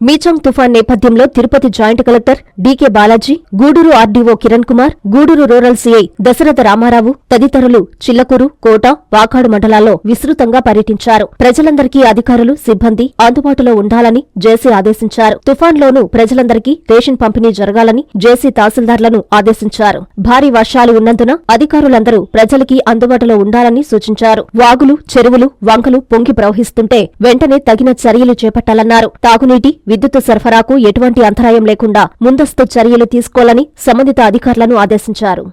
మీచంగ్ తుఫాన్ నేపథ్యంలో Tirupati joint collector DK Balaji, Gudur RDO Kiran Kumar, Gudur rural CI Dasaratha Ramarao తదితరులు చిల్లకూరు, కోట, వాకాడు మండలాల్లో విస్తృతంగా పర్యటించారు. ప్రజలందరికీ అధికారులు, సిబ్బంది అందుబాటులో ఉండాలని జేసీ ఆదేశించారు. తుఫాన్లోనూ ప్రజలందరికీ రేషన్ పంపిణీ జరగాలని జేసీ తహసీల్దార్లను ఆదేశించారు. భారీ వర్షాలు ఉన్నందున అధికారులందరూ ప్రజలకి అందుబాటులో ఉండాలని సూచించారు. వాగులు, చెరువులు, వంకలు పొంగి ప్రవహిస్తుంటే వెంటనే తగిన చర్యలు చేపట్టాలన్నారు. తాగునీటి, విద్యుత్ సరఫరాకు ఎటువంటి అంతరాయం లేకుండా ముందస్తు చర్యలు తీసుకోవాలని సంబంధిత అధికారులను ఆదేశించారు.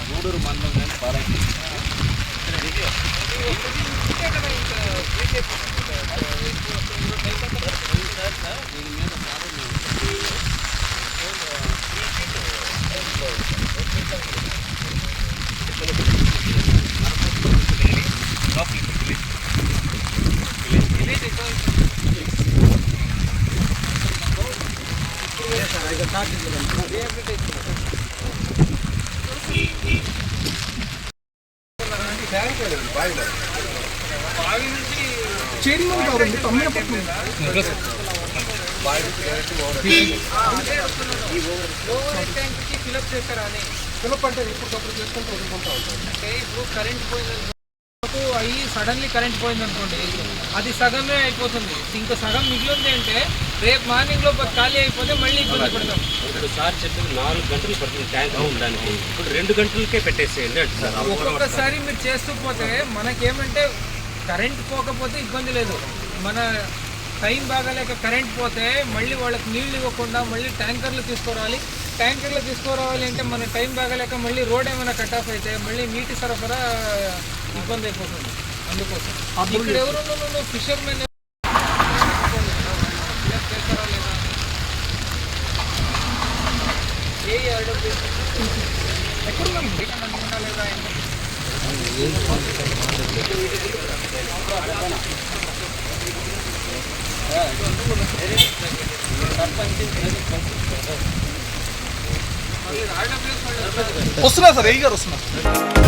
గూడూరు మండలం పాలకి అయ్యి సడన్లీ కరెంట్ పోయిందనుకోండి, అది సగమే అయిపోతుంది. ఇంకా సగం మిగిలింది అంటే రేపు మార్నింగ్ లో ఖాళీ అయిపోతే మళ్ళీ ఇబ్బంది పడతాం. ఇప్పుడు సార్ చెప్పింది 4 గంటలు పడుతుంది ట్యాంక్ ఉండడానికి, ఇప్పుడు 2 గంటలకే పెట్టేసేయండి అంటే సార్. ఒక్కొక్కసారి మీరు చేస్తూ పోతే మనకేమంటే కరెంట్ పోకపోతే ఇబ్బంది లేదు. మన టైం బాగాలేక కరెంట్ పోతే మళ్ళీ వాళ్ళకి నీళ్ళు ఇవ్వకుండా మళ్ళీ ట్యాంకర్లు తీసుకురావాలి. ట్యాంకర్లు తీసుకురావాలి అంటే మన టైం బాగాలేక మళ్ళీ రోడ్ ఏమైనా కట్ ఆఫ్ అయితే మళ్ళీ నీటి సరఫరా ఇబ్బంది అయిపోతుంది. అందుకోసం ఇక్కడ ఎవరు ఫిషర్మెన్ చేస్తారా లేదా ఎక్కడున్నాం లేదా వస్తున్నా సార్, ఏ గారు వస్తున్నా.